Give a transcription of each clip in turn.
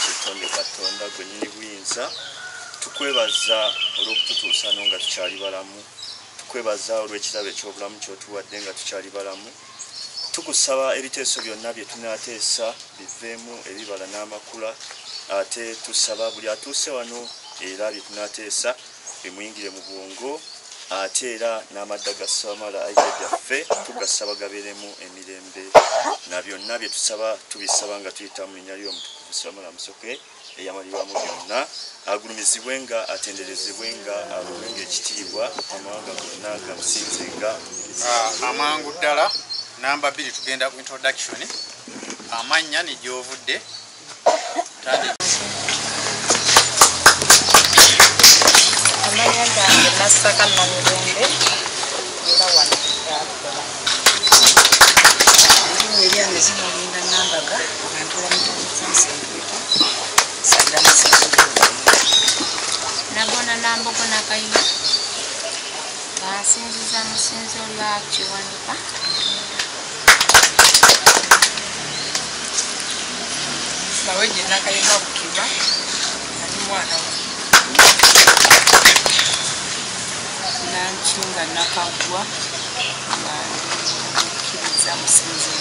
Kitonde Katonda gwe nnyini buyinza tukwebaza olw'okututuusa nga tukyali balamu tukwebaza olw'ekirabo eky'obulamu ky'otuwadde nga tukyali balamu tukusaba ebiteeso byonna bye tunaateesa biveemu ebibala n'amakula ate tusaba buli atuuse wano era bye tunaateesa bimuyingire mu bwongo ate era n'amadda ga Samala ayita byaffe tugasaba gabeeremu emirembe na byonna bye tusaba tubisaba nga tuyita mu linnya ly'omutukuvu Samala Musoke eyamalibwamu byonna agulumizibwenga atenderezebwenga aweebwenga ekitiibwa amawanga gonna gamusinzenga amangu ddala namba 2 tugenda ku introduction amannya ni gy'ovudde amanya gange Masaka Namulonde era wano eryange zinalinda nambaga nantula mutanisansenkweta sadda nabona nambogo nakayima basinziza musinzo lwa Kiwanuka baweje nakayima bukiba ali mwana wa nanchinga nakagwa kiriza musinzo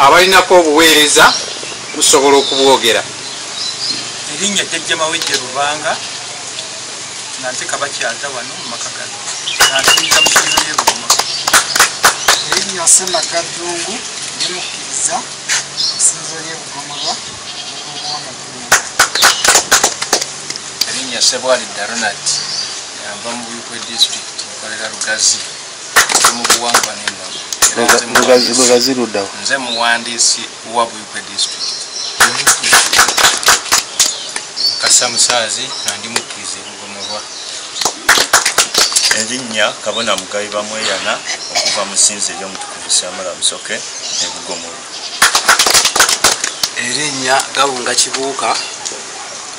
abalinako obuweereza musobola okubwogera erinnya Jjajja Mawejje Lubanga nante kabakyaza wano mu maka gano nansinza musinzo y'Ebugoma erinnya Semaga Ddungu nemukkiriza musinzo y'Ebugoma erinnya Sebwalidda Ronald yava mu Buyikwe district nkolera Lugazi mu buwangwa n'ennono Lugazi luddawo nze muwandiisi wa Buyikwe district Kassa Musaazi ndi mukkiriza Ebugomolwa erinnya Kabona Mugayiba Mweyana okuva mu ssinzi ery'omutukuvu Samala Musoke Ebugomolwa erinnya Gabunga Kibuuka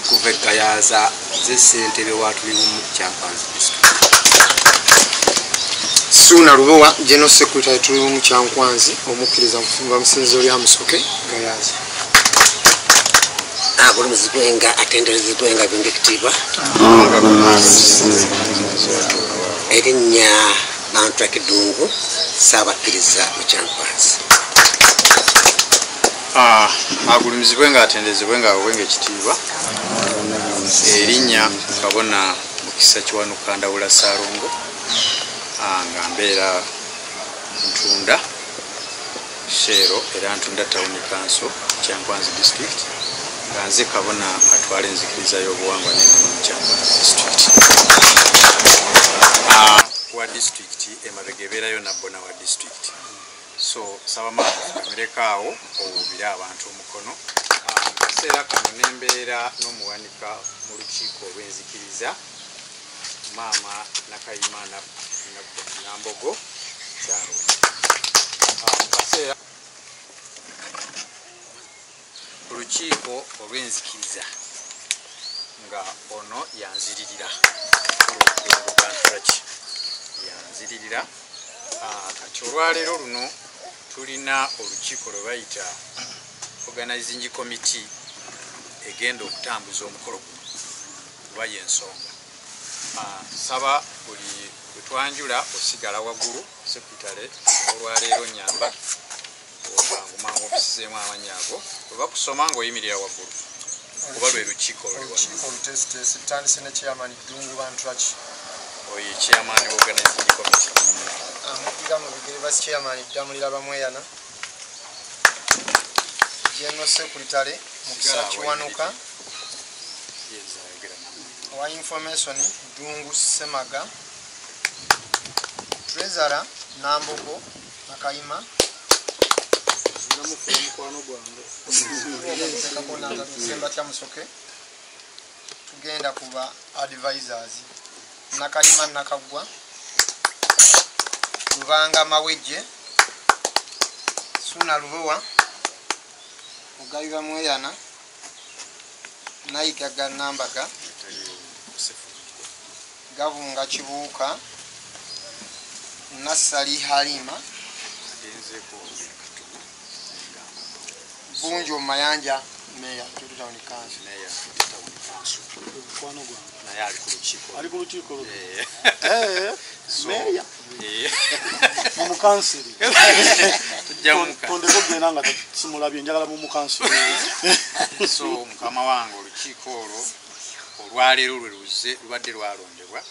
kuva Gayaza ze ssentebe watulimu mu Kyankwanzi district Suna Lubowa General Secretary tuli mu Kyankwanzi omukkiriza mufumba musinzo lya Musoke Gayaza agulumizibwenga atenderezebwenga bingekitiibwa erinnya Bantu Kidungu Saabakkiriza mu Kyankwanzi agulumizibwenga atendezebwenga aweebwenga ekitiibwa erinnya Kabona Mukisa Kiwanuka Ndawula Saalongo nga mbeera Ntunda Shero era Ntunda Town Council Kyankwanzi district nga nze Kabona atwala enzikiriza y'obuwangwa n'ennono mu Kyankwanzi district wa district emabega ebeerayo nabbona wa district so saba maamu amirekaawo owubire abantu omukono kaseera kano nembeera n'omuwanika mu lukiiko olw'enzikiriza maama Nakayima Nambogo kyalo kaseera olukiiko olw'enzikiriza nga ono yanziririra yanziririra kati olwaleero luno tulina olukiiko lwe bayita organizing committee egenda okutambuza omukolo guno kuba y'ensonga saba buli bwetwanjula osigala waggulu sekitale olwaleero nyamba mangu ofisizeemu amannya ago bwe bakusoma ng'oyimirira waggulu kuba lwe lukiiko olutesitesi tutandise ne chairman Ddungu Bantraki oyo chairman organizing committee amupira mu bigere vice chairman Damulira Bamweyana General Secretary Mukisa Kiwanuka wa information Ddungu Semaga Treasurer Nambogo Nakayima Semba kya Musoke tugenda kuba advisors Nakayima Nakagwa Lubanga Mawejje Suna Lubowa Mugayiba Mweyana Nayigaga Nambaga Gabunga Kibuuka Nassali Halima bungi omumayanja meya Town Council. naye ali ku lukiiko meya mumukansiri tondeko genda nga simulabye njagala mumukansiri. so mukama wange olukiiko olwo olwaleero lubadde lwalondebwa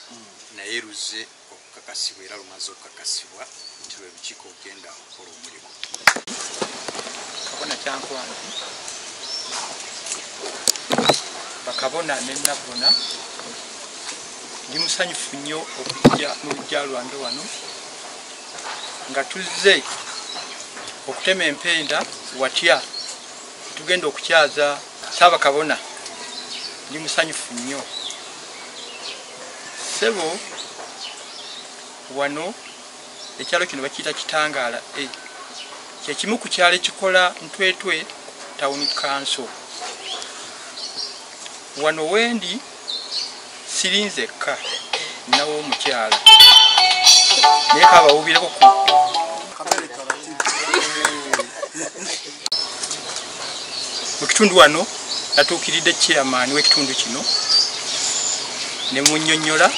naye luzze okukakasibwa era lumaze okukakasibwa nti lwe lukiiko ogenda okukola omulimu. Kabona Kyankwanzi bakabona ne Nabona ndi musanyufu nnyo okujja mu lujja lwange wano nga tuzze okutema empenda watya tugenda okukyaza Ssaabakabona. Ndi musanyufu nnyo sebo wano ekyalo kino bakiyita Kitangaala kyekimu ku kyalo ekikola Ntwetwe Town Council. Wano wendi sirinzekka nawo omukyala naye kabawubireko ku mu kitundu wano natuukiridde chairman w'ekitundu kino ne munnyonnyola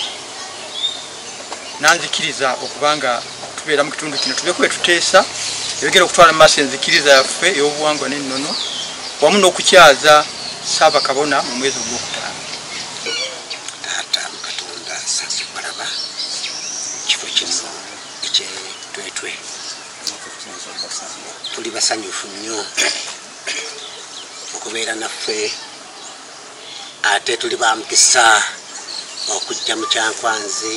nanzikiriza okubanga tubeera mu kitundu kino tubeko wetuteesa ebigera okutwala maaso enzikiriza yaffe ey'obuwangwa n'ennono wamu n'okukyaza Ssaabakabona mu mwezi ogwokutaano. Taata Katonda sasi balaba kifo kino ekyetwetwe tuli basanyufu nnyo okubeera naffe ate tuli bamukisa okujja mu Kyankwanzi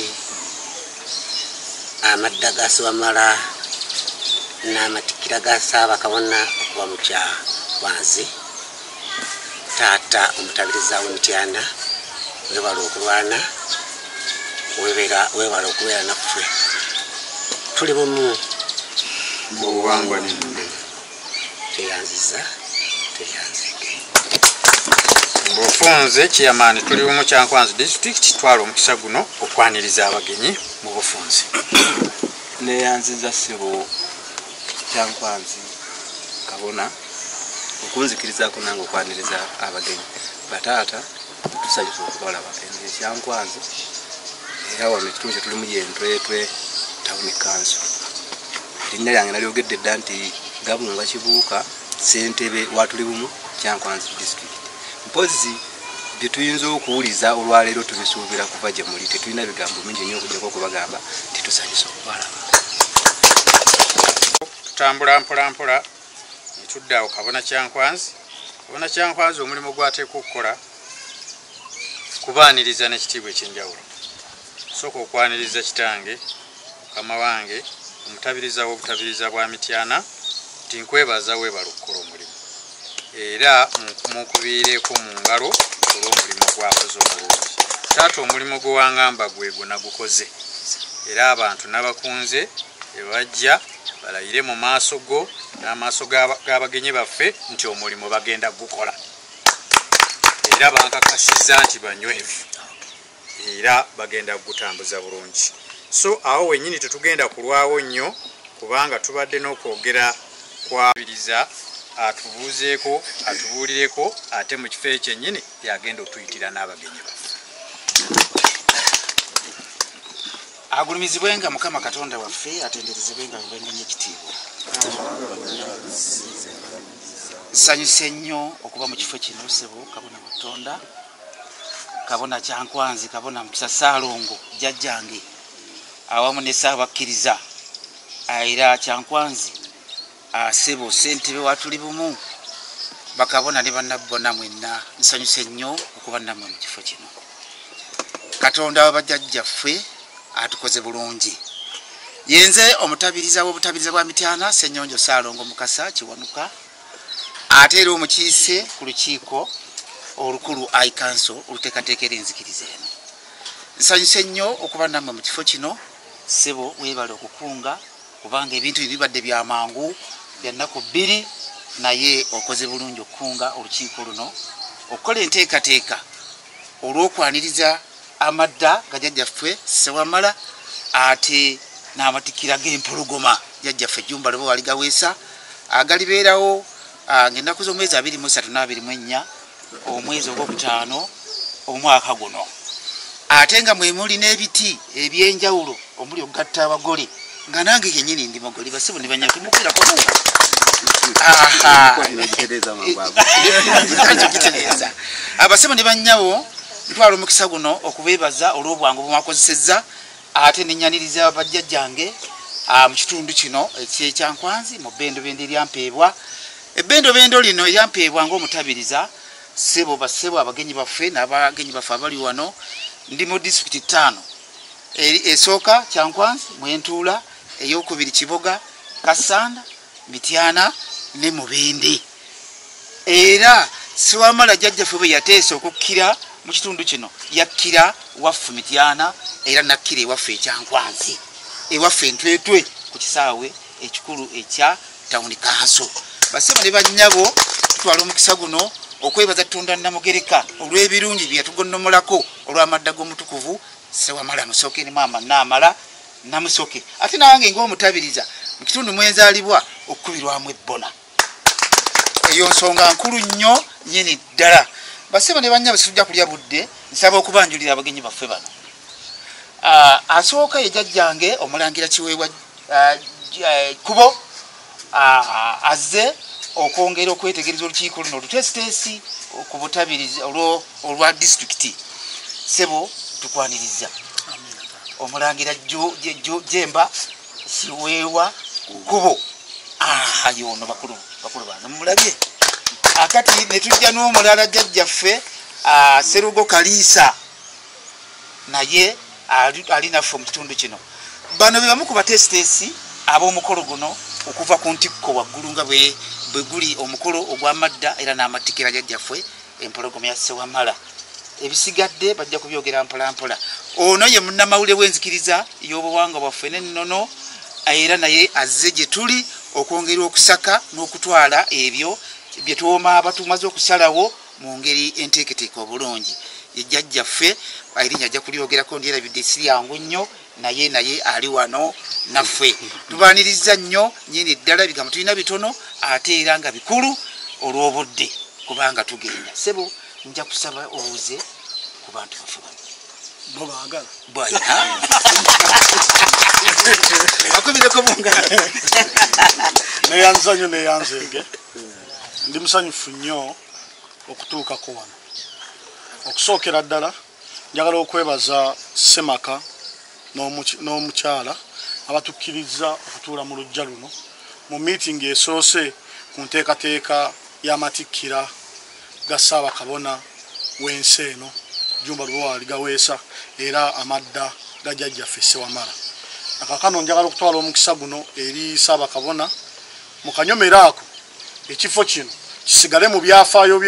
amadda ga Ssebamala n'amatikkira ga Ssaabakabona okuba mu Kyankwanzi. Taata omutabiriza w'Emityana webala okulwana webala okubeera naffe tuli bumu mu buwangwa n'ennono. Teyanziza teryanzike bufunze chairman tuli mu Kyankwanzi district twala omukisa guno okwaniriza abagenyi mu bufunze. neyanziza ssebo Kyankwanzi Kabona okunzikirizaako nange okwaniriza abagenyi bataata tusanyufu okubalaba enze Kyankwanzi era wano ekitundu kye tulimu Ntwetwe Town Council. Erinnya lyange nalyogedde dda nti Gabunga Kibuuka ssentebe watuli bumu Kyankwanzi district. Mpozi bye tuyinza okuwuliza olwaleero tubisuubira kuva gye muli tetulina bigambo mingi nnyo okujjako okubagamba titusanyusa okubalaba. Tutambula mpolampola netuddawo Kabona Kyankwanzi. Kabona Kyankwanzi omulimu gwateeka okukola kubaaniriza n'ekitiibwa ekyenjawulo. Sooka okwaniriza kitange mukama wange omutabiriza w'obutabiriza bwa Mityana nti nkwebaza weebala okukola omulimu era mukubiireko mu ngalo olw'omulimu gwakoze omulungi. Taata omulimu gwe wangamba gwego nagukoze era abantu n'abakunze ebajja balayire mu maaso go n'amaaso g'abagenyi baffe nti omulimu bagenda gukola era bankakasizza nti banywevu era bagenda gutambuza bulungi. So awo wennyini tetugenda kulwawo nnyo kubanga tubadde n'okwogera kwabiriza atubuuzeeko atubuulireko ate mu kifo ekyennyini yagenda otuyitira n'abagenyi baffe. Agulumizibwenga Mukama Katonda waffe atenderezebwenga bibenga n'ekitiibwa. Nsanyuse nnyo okuba mu kifo kino ssebo Kabona Matonda Kabona Kyankwanzi Kabona Mukisa Ssaalongo jjajjange awamu ne Ssaabakkiriza era Kyankwanzi ssebo ssentebe watuli bumu bakabona ne bannabona mwenna nsanyuse nnyo okuba nammwe mu kifo kino. Katonda wabajjajjaffe atukoze bulungi. Yenze omutabiriza w'obutabiriza bwa Mityana Ssenyonjo Ssaalongo Mukasa Kiwanuka ate era omukiise ku lukiiko olukulu I Council oluteekateekera enzikiriza eno. Nsanyuse nnyo okuba nammwe mu kifo kino ssebo weebale okukunga kubanga ebintu bibadde bya mangu bya nnaku bbiri naye okoze bulungi okukunga olukiiko luno okukola enteekateeka olw'okwaniriza amadda gajjajjaffe Ssewamala ate n'amatikkira g'empologoma jjajjaffe Jjumba Lebo wali gaweesa agalibeerawo ng'ennaku z'omwezi 23 n'24 omwezi ogwokutaano omwaka guno ate nga mwe muli n'ebiti ebyenjawulo omuli okugatta abagole nga nange yennyini ndi mugole basibu ne banyako mukirako abasibu ne bannyawo ntwala omukisa guno okubeebaza olw'obwangu bwemwakozesezza ate nenyaniriza bajjajjange mu kitundu kino ekyekyankwanzi mu bbendobendo eryampeebwa ebbendobendo lino eryampeebwa ng'omutabiriza sebo basebo abagenyi baffe n'abagenyi baffe abali wano ndi mu disitulikiti 5 esooka Kyankwanzi Mwentuula eyokubiri Kiboga Kasanda Mityana ne Mubende era Sewamala jjajjaffe bwe yateesa okukkira mu kitundu kino yakkira waffe Mityana era nakkira ewaffe Kyankwanzi ewaffe Ntwetwe ku kisaawe ekikulu ekya Town Council basebo ne bannyabo tutwala omukisa guno okwebaza Katonda Namugereka olw'ebirungi bye yatugonnomolako olw'amadda g'omutukuvu Sewamala Musoke ne Maama Naamala Namusoke ate nange ng'omutabiriza mu kitundu mwenzaalibwa okukubirwamu ebbona eyo nsonga nkulu nnyo nnyini ddala basebo ne bannyabo situjja kulya budde nsaba okubanjulira abagenyi baffe bano asooka ye jjajjange omulangira Kiweebwa Kubo azze okwongera okwetegereza olukiiko luno olutesitesi ku butabirizi olwa disitulikiti sebo tukwaniriza omulangira Jemba Kiweebwa Kubo yono bakulu bange mumulabye akati ne tujja n'omulala jjajjaffe Serugo Kaliisa naye ali naffe mu kitundu kino bano be bamu ku batesitesi ab'omukolo guno okuva ku ntikko waggulu nga bwe guli omukolo ogw'amadda era n'amatikira jjajjaffe empologoma ya Sewamala ebisigadde bajja kubyogera mpolampola ono ye munnamawulire w'enzikiriza y'obuwangwa bwaffe n'ennono era naye azze gye tuli okwongera okusaka n'okutwala ebyo bye batumaze okusalawo mu ngeri enteeketeeke obulungi jjajjaffe erinnya ajja kulyogerako ndyerabidde si lyangu nnyo naye ali wano naffe tubaaniriza nnyo nnyini ddala bigambo tulina bitono ate era nga bikulu olw'obudde kubanga tugenda sebo nja kusaba obuuze ku bantu baffe bano Nobagala. Bwana. Akubireko bungala. Neyanzanyo neyanzenge. Ndi musanyufu nnyo okutuuka ko wano. Okusookera ddala njagala okwebaza Semaka n'omukyala abatukkiriza okutuula mu lujja luno mu meeting esoose ku nteekateeka y'amatikkira ga Ssaabakabona w'ensi eno Jumba Luwali gaweesa era amadda gajjajjaffe Sewamala. Akakano njagala okutwala omukisa guno eri Ssaabakabona mu kanyomero ako ekifo kino kisigale mu byafaayo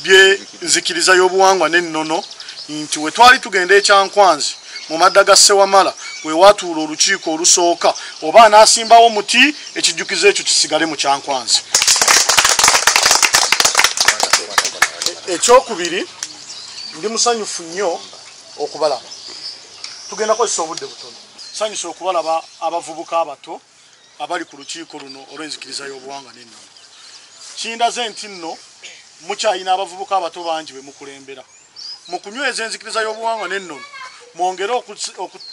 by'enzikiriza y'obuwangwa n'ennono nti we twali tugenda ekyankwanzi mu madda ga Sewamala we watuula olukiiko olusooka oba anaasimbawo muti ekijjukizo ekyo kisigale mu kyankwanzi. Ekyokubiri ndi musanyufu nnyo okubalaba. Tugenda kozesa obudde butono. Sanyusa okubalaba abavubuka abato abali ku lukiiko luno olw'enzikiriza y'obuwangwa n'ennono. Kindaze nti nno mukyayina abavubuka abato bangi be mukulembera. Mu kunyweza enzikiriza y'obuwangwa n'ennono mwongere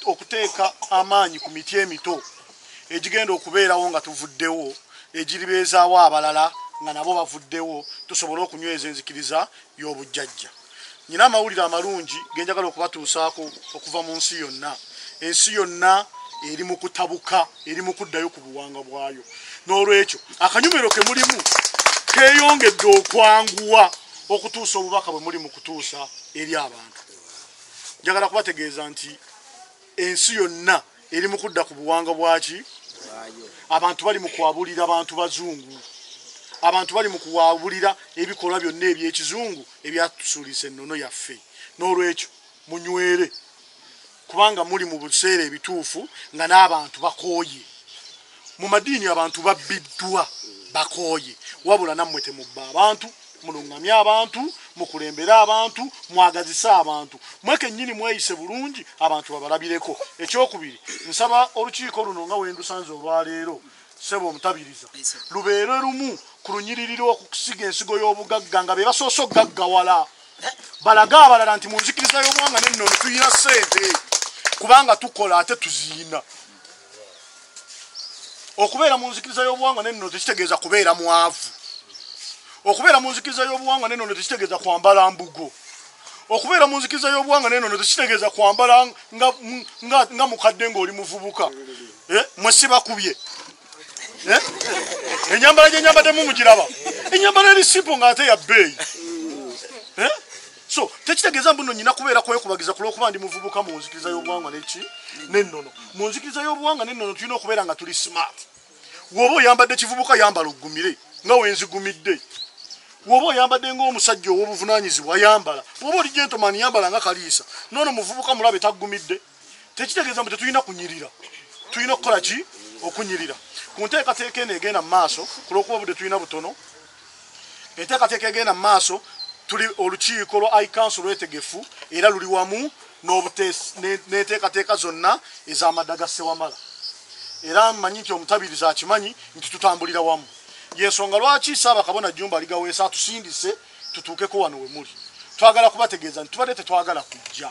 okuteeka amaanyi ku miti emito egigenda okubeerawo nga tuvuddewo egiribeezaawo abalala nga nabo bavuddewo tusobole okunyweza enzikiriza y'obujjajja. Nyina amawulire amalungi genjagala okubatuusaako okuva mu nsi yonna. Ensi yonna eri mu kutabuka, eri mu kuddayo ku buwangwa bwayo. N'olwekyo akanyumiro ke mulimu keeyongedde okwanguwa okutuusa obubaka bwe muli mu kutuusa eri abantu. Njagala kubategeeza nti ensi yonna eri mu kudda ku buwangwa bwaki? Abantu bali mu kwabulira abantu bazungu. Abantu bali mu kuwabulira ebikolwa byonna eby'ekizungu ebyatusuuliza ennono yaffe. N'olwekyo munywere kubanga muli mu buseera ebituufu nga n'abantu bakooye. Mu madiini abantu babbiddwa bakooye wabula nammwe temubba abantu mulungamye abantu mukulembera abantu mwagazisa abantu mweke nnyini mweyise bulungi abantu babalabireko. Ekyokubiri nsaba olukiiko luno nga wendusanze olwaleero sebo omutabiriza lubeere lumu ku lunyiriri okusiga ensigo y'obugagga nga be basoose okugaggawala balaga abalala nti mu nzikiriza y'obuwangwa n'ennono tuyina ssente kubanga tukola ate tuziina. Okubeera mu nzikiriza y'obuwangwa n'ennono tekitegeeza kubeera mwavu. Okubeera mu nzikiriza y'obuwangwa n'ennono tekitegeeza kwambala mbugo. Okubeera mu nzikiriza y'obuwangwa n'ennono tekitegeeza kwambala nga mukadde ng'oli muvubuka. Mwe sibakubye. Enyambala gye nyambaddemu mugiraba. Enyambala eri simple ng'ate ya bbeeyi. So tekitegeeza mbu nno nyina kubeera kwekubagiza ku lw'okuba ndi muvubuka mu nzikiriza y'obuwangwa n'ennono. Mu nzikiriza y'obuwangwa n'ennono tulina okubeera nga tuli smart. Woba oyambadde kivubuka yambala oggumire nga wenzigumidde. Woba oyambadde ng'omusajja ow'obuvunaanyizibwa yambala. Woba oli gentleman yambala nga kaliisa. Noono muvubuka mulabe taggumidde. Tekitegeeza mbu tetulina kunyirira. Tulina okukola ki? Okunyirira. Ku nteekateeka eno egenda mu maaso ku lw'okuba obudde tulina butono. Enteekateeka egenda mu maaso tuli olukiiko lwa iCouncil lwetegefu era luli wamu n'enteekateeka zonna ez'amadda ga Ssewamala. Era mmanyi nti omutabiriza akimanyi nti tutambulira wamu. Yensonga lwaki Ssaabakabona Jjumba aligaweesa atusindise tutuukeko wano we muli. Twagala kubategeeza nti tubadde tetwagala kujja.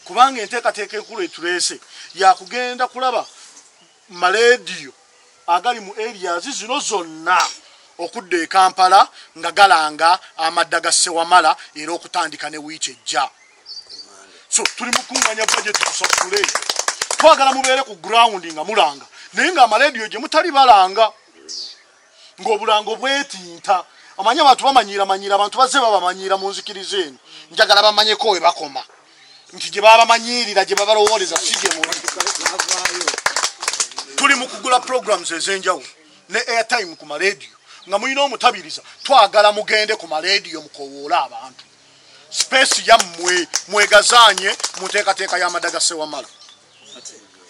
Kubanga enteekateeka enkulu etuleese yakugenda kulaba maleediyo agali mu areas zino zonna okudda e Kampala nga galanga amadda ga Ssewamala era okutandika ne wiiki ejja. So tuli mukunganya budget tusakule. Twagala mubeere ku ground nga mulanga. Naye nga amaleediyo gye mutali balanga. Ng'obulango bwetinta. Amanya abantu bamanyira abantu bazze babamanyira mu nzikiriza eno. Njagala bamanyeko we bakoma. Nti gye babamanyirira gye babalowooleza sige mu tuli mu kugula programs ez'enjawulo ne airtime ku maleediyo nga mulina omutabiriza twagala mugende ku maleediyo mukowoola abantu. Space yammwe mwegazaanye mu nteekateeka y'amadda ga Ssewamala.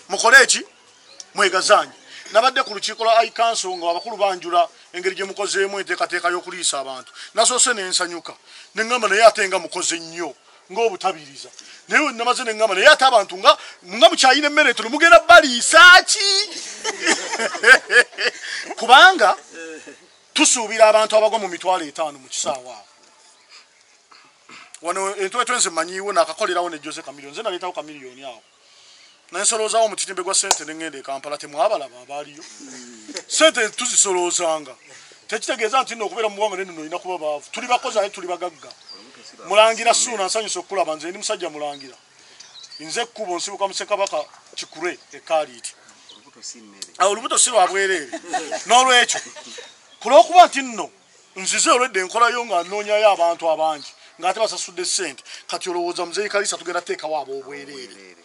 Mukole eki? Mwegazaanye. Nabadde ku lukiiko lwa iCouncil nga abakulu banjula engeri gye mukozeemu enteekateeka y'okuliisa abantu. Nasoose n'ensanyuka. Ne ngamba naye ate nga mukoze nnyo ng'obutabiriza. Naye namaze ne ngamba naye ate abantu nga mukyayina emmere tono mugenda baliisa ki? Kubanga tusuubira abantu abagwa mu mitwalo 5 mu kisaawa awo. Wano entwetwe nze mmanyiiwo naakakolerawo ne Jose Kamiliyoni. Nze naleetawo Kamiliyoni awo. Nansoloozawo omutitimbe gwa ssente ne ngenda e Kampala temwabalaba abaaliyo. Ssente tuzisoloozanga. Tekitegeeza nti nno okubeera mu buwangwa n'ennono olina kuba baavu. Tuli bakozi ate tuli bagagga. Mulangira Ssuuna nsanyusa okulaba nze ndi musajja mulangira. Nze ekkubo nsibuka mu Ssekabaka Kikure e Kaaliiti. Olubuto si lwa bwereere. N'olwekyo ku lw'okuba nti nno nzize olwedde enkolayo nga nnoonyayo abantu abangi ng'ate basasudde ssente kati olowooza muzeeyi Kalisa tugenda teekawo ab'obwereere.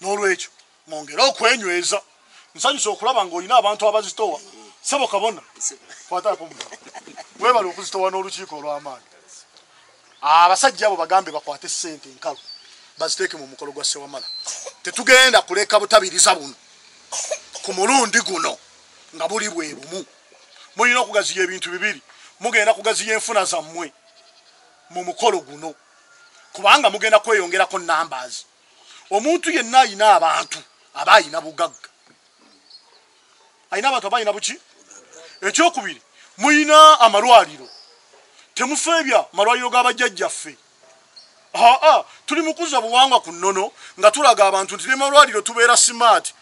N'olwekyo mwongere okwenyweza. Nsanyusa okulaba ng'olina abantu abazitowa. Ssebo Kabona kwataako mugabo. Webale okuzitowa n'olukiiko olw'amaanyi. Abasajja abo bagambe bakwate ssente enkalu baziteeke mu mukolo gwa Ssewamala. Tetugenda kuleka butabiriza buno ku mulundi guno nga buli bwe bumu. Mulina okugaziya ebintu bibiri. Mugenda kugaziya enfuna zammwe mu mukolo guno kubanga mugenda kweyongerako numbers. Omuntu yenna ayina abantu aba ayina bugagga. Ayina abantu aba ayina buki? Ekyokubiri muyina amalwaliro. Temufeebya malwaliro g'abajjajjaffe. Tuli mukuza buwangwa ku nnono nga tulaga abantu nti ne malwaliro tubeera smart.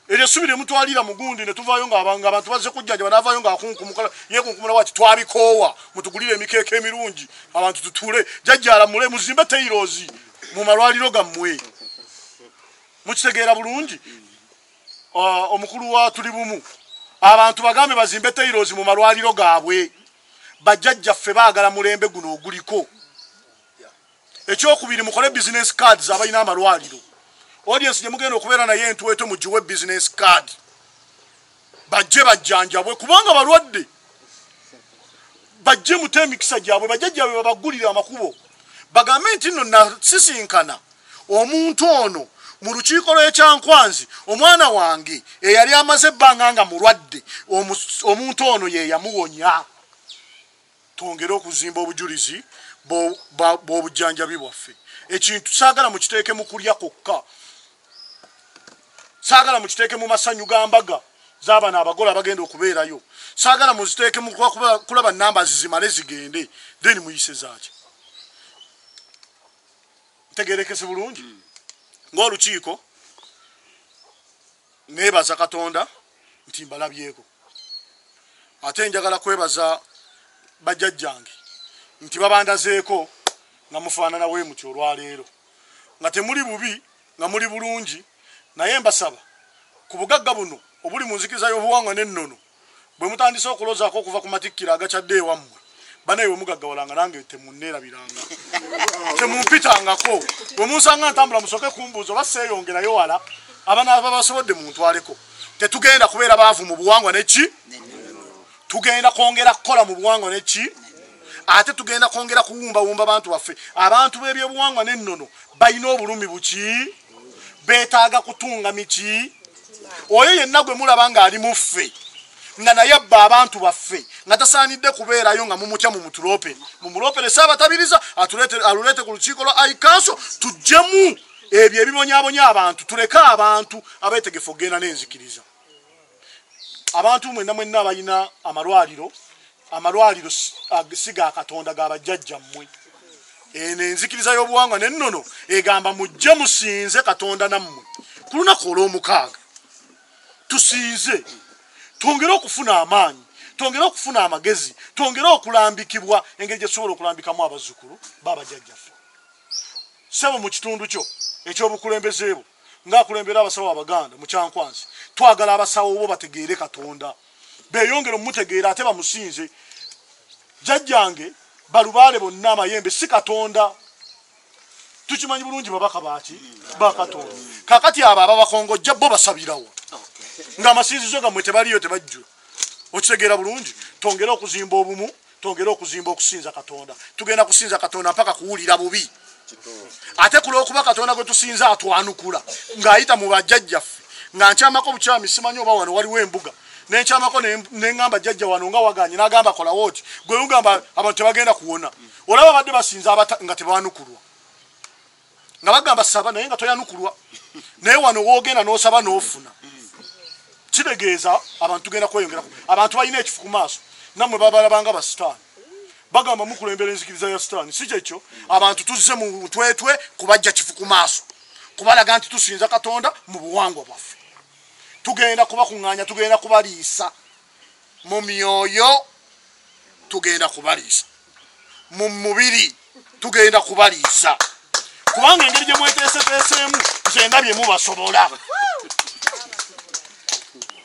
Eryo essubi lye mutwalira mugundi ne tuvaayo ng'abantu bazze kujjanja banaavaayo ng'akunkumukala yeekunkumula bwati twabikoowa mutugulire emikeeka emirungi abantu tutule jjajjaala mule muzimbe teirozi mu malwaliro gammwe. Mukitegeera bulungi? Omukulu wa tuli bumu abantu bagambe bazimbe teirozi mu malwaliro gaabwe. Bajjajjaffe baagala mulembe guno oguliko. Ekyokubiri mukole business cards abalina amalwaliro. Audience gye mugenda okubeera naye entwetwe mugiwe business card. Bajje bajjanjabwe kubanga balwadde. Bajje mute emikisa gyabwe bajjajjabwe babagulire amakubo. Bagambe nti nno nasisinkana omuntu ono mu lukiiko lw'ekyankwanzi omwana wange eyali amaze ebbanga nga mulwadde omuntu ono ye yamuwonya. Twongere okuzimba obujulizi bw'obujjanjabi bwaffe. Ekintu saagala mukiteeke mu kulya kokka. Saagala mukiteeke mu masanyu ga mbaga z'abaana abagole abagenda okubeerayo saagala muziteeke mu kulaba namba zimale zigende then muyise zaaki ntegeerekese bulungi ng'olukiiko neebaza Katonda nti mbalabyeko ate njagala kwebaza bajjajjange nti babandazeeko nga mufaanana bwe mutyo olwaleero nga temuli bubi nga muli bulungi naye mbasaba ku bugagga buno obuli mu nzikiriza y'obuwangwa n'ennono bwe mutandise okulozaako okuva ku matikkiro agakyadde ewammwe banaye bwe mugaggawalanga nange temunneerabiranga temumpitangako bwe munsanga ntambula musooke kumbuuza oba seeyongerayo wala abanaaba basobodde muntwaleko tetugenda kubeera baavu mu buwangwa neki tugenda kwongera kukola mu buwangwa neki ate tugenda kwongera kuwumbawumba abantu baffe abantu b'ebyobuwangwa n'ennono balina obulumi buki beetaaga kutunga miki oyo yenna gwe mulaba ng'ali muffe nga naye abba abantu baffe nga tasaanidde kubeerayo nga mumutya mumuloopere saabatabiriza aluleete ku lukiiko lwa aikanso tujjemu ebyo ebibonyabonya abantu tuleke abantu abeetegefu okugenda n'enzikiriza abantu mwenna abalina amalwaliro si ga Katonda ga bajjajjammwe eno enzikiriza y'obuwangwa n'ennono egamba mujje musinze Katonda nammwe ku lunaku olw'omukaaga tusinze twongere okufuna amaanyi twongere okufuna amagezi twongere okulambikibwa engeri gye tusobola okulambikamu abazzukulu babajjajjaffe sebo mu kitundu kyo ekyobukulembeze bwo ng'akulembera abasawo abaganda mu Kyankwanzi twagala abasawo bo bategeere Katonda beeyongere omutegeera ate bamusinze jjajjange balubaale bonna amayembe si Katonda tukimanyi bulungi babaka baaki ba Katonda kakati abo ababakongojja bo basabirawo ng'amasinzizo gammwe tebaliyo tebajjula okitegeera bulungi twongere okuzimba obumu twongere okuzimba okusinza Katonda tugenda kusinza Katonda mpaka kuwulira bubi ate kulw'okuba Katonda gwe tusinza atwanukula ng'ayita mu bajjajjaffe nga nkyamako bukyami simanyi oba wano waliwo embuga nenkyamako neŋŋamba jjajja wano nga waganye n'agamba kolawo oti gwe ugamba abantu tebagenda kuwona olaba badde basinza nga tebanukulwa nga bagamba saba naye nga toyanukulwa naye wano woogenda n'osaba n'ofuna kitegeeza abantu tugenda kweyongeraku abantu balina ekifu ku maaso nammwe babalabanga basitaani bagamba mukulembera enzikiriza ya sitaani si kyekyo abantu tuzze mu twetwe kubajja kifu ku maaso kubalaga nti tusinza Katonda mu buwangwa bwaffe tugenda kubakuŋŋaanya tugenda kubaliisa mu myoyo tugenda kubaliisa mu mubiri tugenda kubaliisa kubanga engeri gye mweteeseteeseemu nze ndabye mubasobola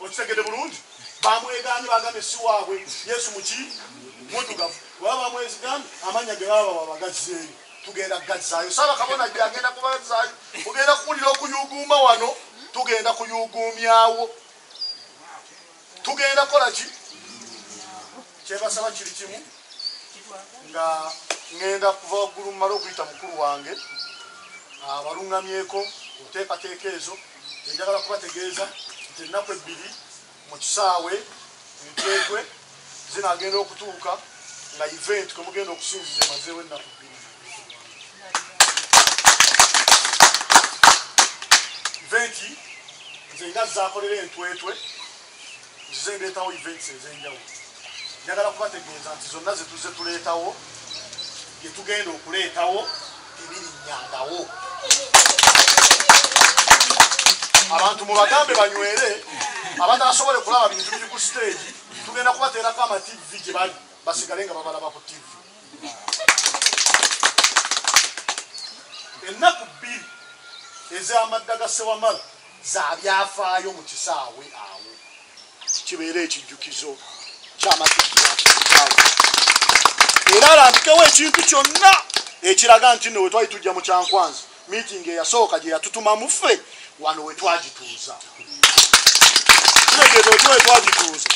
okitegede bulungi bamwegaanye bagambe si waabwe Yesu muki muddugavu baba bamwezigambe amanya ge baba babagazzeeyo tugenda gazzaayo saaba kabona gye agenda kubazzaayo ogenda kuwulira okuyuuguuma wano tugenda kuyuuguumyawo tugenda kola ki kyebasaba kiri kimu nga ŋŋenda kuva waggulu mmala okuyita mukulu wange abaluŋŋamyeko oteekateeka ezo enjagala kubategeeza nti ennaku ebbiri mu kisaawe entwetwe zinagenda okutuuka nga event kwe mugenda okusinziza emazeewo ennaku bbiri eventi nze nga zaakolera entwetwe nzize ndeetawo events ez'enjawulo njagala kubategeeza nti zonna ze tuzze tuleetawo bye tugenda okuleetawo tebirinyangawo abantu mubagambe banywere abatasobole kulaba bintu biri ku stage tugenda kubateerako amativi gye bali basigale nga babalaba ku tivi ennaku bbiri ez'amadda ga Ssewamala za byafaayo mu kisaawe awo kibeera ekijjukizo ky'amatikkira kisaawe era alambikewo ekintu kyonna ekiraga nti nno we twali tujja mu Kyankwanzi meeting eyasooka gye yatutuma mu ffe wano we twagituuza kiregeeza otyo we twagituuza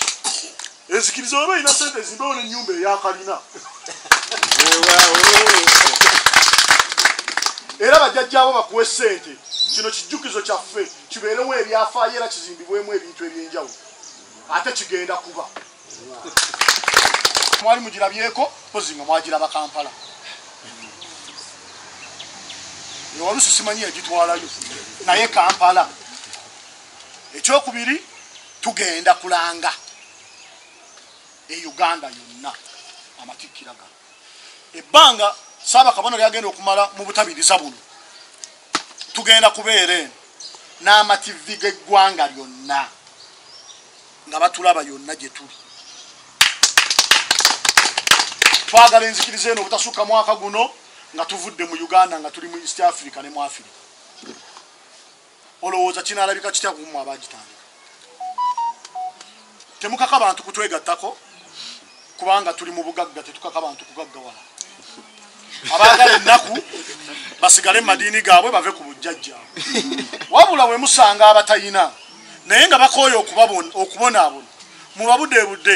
enzikiriza weba erina sente ezimbewo n'ennyumba eyakalina era bajjajjaabo bakuwe ssente kino kijjukizo kyaffe kibeerewo ebyafaayo era kizimbibwemu ebintu eby'enjawulo ate kigenda kuba mwali mugirabyeko pozi nga mwagiraba Kampala oluusi simanyi yagitwalayo naye Kampala ekyokubiri tugenda kulanga Uganda yonna amatikira ga ebbanga saba kabona lyagenda okumala mu butabiriza buno tugenda kubeere n'amativi g'eggwanga lyonna nga batulaba yonna gye tuli twagala enzikiriza eno obutasukka mwaka guno nga tuvudde mu Uganda nga tuli mu East Africa ne mu Africa olowooza kinaalabika kitya kumu abagitandika temukaka abantu kutwegattako kubanga tuli mu bugagga tetukaka abantu kugaggawala abaagala ennaku basigale mu madiini gaabwe bave ku bujjajjaabwe wabula we musanga abatayina naye nga bakooye okubonaabona mubabudeebudde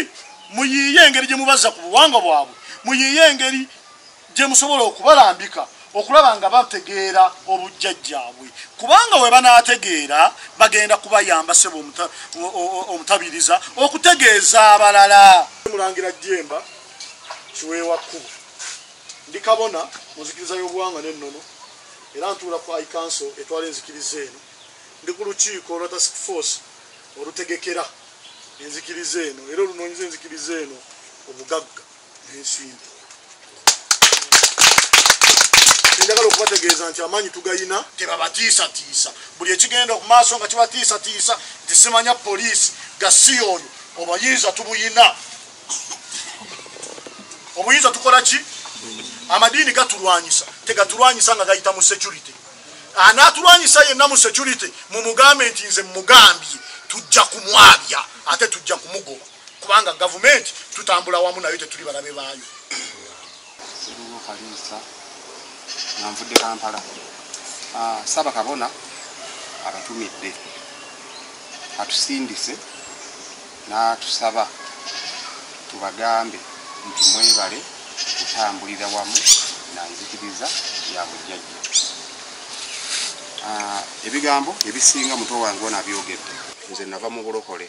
muyiiye engeri gye mubazza ku buwangwa bwabwe muyiiye engeri gye musobola okubalambika okulaba nga bategeera obujjajjaabwe kubanga we banaategeera bagenda kubayamba ssebo omutabiriza okutegeeza abalala mulangira Jemba kiweewa kkubo ndi kabona muzikiriza y'obuwangwa n'ennono era ntuula ku high council etwala enzikiriza eno ndi ku lukiiko olwa task force olutegekera enzikiriza eno era olunoonyeza enzikiriza eno obugagga n'ensimbi njagala okubategeeza nti amaanyi tugayina tebabatiisatiisa buli ekigenda okumaaso nga kibatiisatiisa nti simanya poliisi gasi oyo obuyinza tubuyina obuyinza tukola ki amadiini gatulwanyisa tegatulwanyisa nga gayita mu security anaatulwanyisa yenna mu security mumugambe nti nze mugambye tujja kumwabya ate tujja kumugoba kubanga gavumenti tutambula wamu nayo tetuli balabe baayo Nvudde Kampala Saba Kabona abatumidde atusindise n'atusaba tubagambe nti mwebale kutambulira wamu nanzikiriza ya bujjajja ebigambo ebisinga muto wange onabyogedde nze nava mu bulokole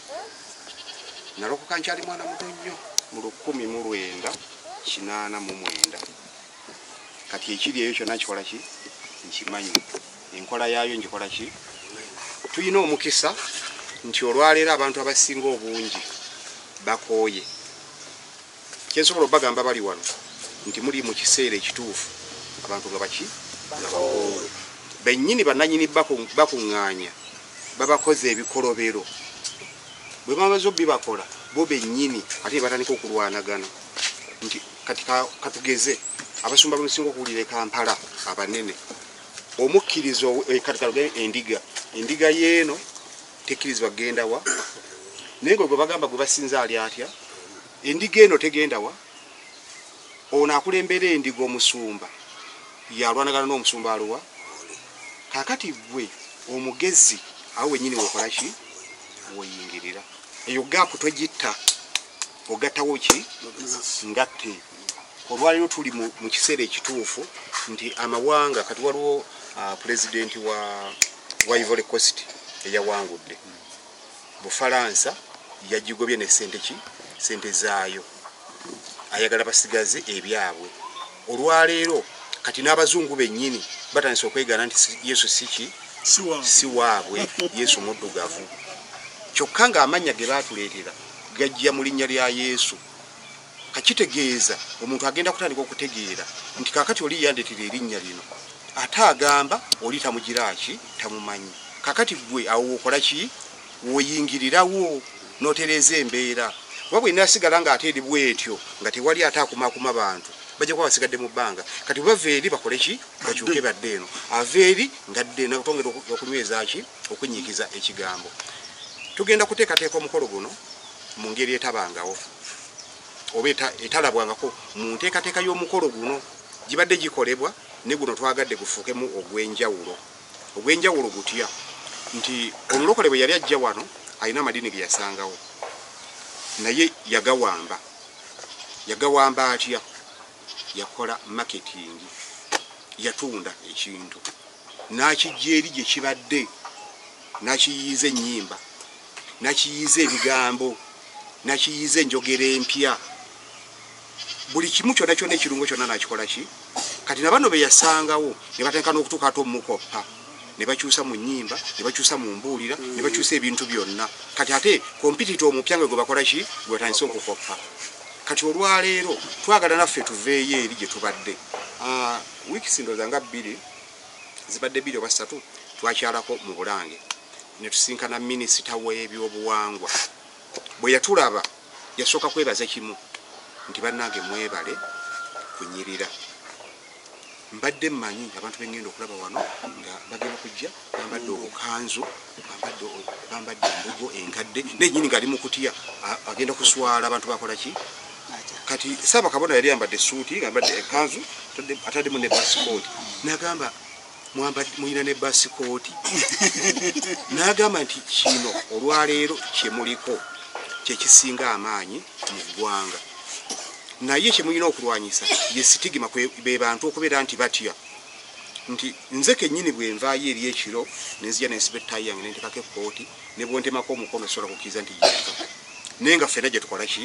nalokoka nkyali mwana muto nnyo mu 1989 kati ekiri eyo kyonna kikola ki nkimanyi enkola yaayo njikola ki tuyina omukisa nti olwaleero abantu abasinga obungi bakooye kyensobola obagamba bali wano nti muli mu kiseera ekituufu abantu nga baki bennyini bannanyini bakuŋŋaanya babakoze ebikolobero bwe bamaze bibakola bo bennyini ate batandika okulwanagana nti kati katugeze abasumba bamusinga okuwulira Kampala abanene omukkirizo kati endiga yeeno tekkirizibwa kugenda wa naye gwe bagamba gwe basinza ali atya endiga eno tegenda wa ono akulembera endiga omusumba yalwanagana n'omusumba aluwa kakati bwe omugezi awo wennyini wekola ki weyingirira eyo gaapu togitta ogattawo ki ngatte olwaliro tuli mu kiseera ekituufu nti amawanga kati waliwo pulezidenti wa Ivory Coast eyawangudde Bufalansa yagigobye ne sente zaayo ayagala basigaze ebyabwe olwaleero kati n'abazungu bennyini batandise okwegana nti Yesu si waabwe Yesu muddugavu kyokka nga amannya ge baatuleetera gajja mu linnya lya Yesu kakitegeeza omuntu agenda kutandika okutegeera nti kakati oli yandeetera erinnya lino ate agamba oli tamugiraki tamumanyi kakati gwe awo okola ki woyingirirawo n'otereeza embeera oba bwe nasigala nga ate eri bwetyo nga tewali ate akumakuma bantu bajja kuba basigadde mu bbanga kati bava eri bakole ki bakyuke badde eno ava eri ngadde nakutongera okunyweza ki okunyiikiza ekigambo tugenda kuteekateeka omukolo guno mu ngeri etabangawo oba etalabwangako mu nteekateeka y'omukolo guno gibadde gikolebwa ne guno twagadde gufuukemu ogw'enjawulo gutya nti omulokole bwe yali ajja wano alina amadiini ge yasangawo naye yagawamba atya yakola marketing yatunda ekintu n'akijja eri gye kibadde n'akiyiiza ennyimba n'akiyiiza ebigambo n'akiyiiza enjogera empya buli kimu kyonna kyonna ekirungo kyonna n'akikola ki kati na bano be yasangawo ne batandika n'okutuuka ate omukoppa ne bakyusa mu nnyimba ne bakyusa mu mbuulira ne bakyusa ebintu byonna kati ate kompitito omupya gwe bakola ki gwe batandise okukoppa kati olwaleero twagala naffe tuveeyo eri gye tubadde wiiki ndowooza nga 2 zibadde 2 oba 3 twakyalako mu Bulange ne tusinkana minisita w'ebyobuwangwa bwe yatulaba yasooka kwebaza kimu nti bannange mwebale kunyirira mbadde mmanyi abantu bengenda okulaba wano nga bagenda kujja bambadde obukanzu bambadde embugo enkadde nenyini ngaali mu kutya agenda kuswala abantu bakola ki kati Ssaabakabona yali yambadde suuti ngambadde ekanzu ataddemu ne basikooti nagamba muyina ne basikooti nagamba nti kino olwaleero kyemuliko kyekisinga amaanyi mu ggwanga naye kyemulina okulwanyisa ye sitigima be bantu okubeera nti batya nti nze kennyini bwe nvaayo eri ekiro nenzija nensiba ettayi yange nentekako ekkooti ne bwontemako omukono sobola kukkiriza nti yenva naye nga ffenna gye tukola ki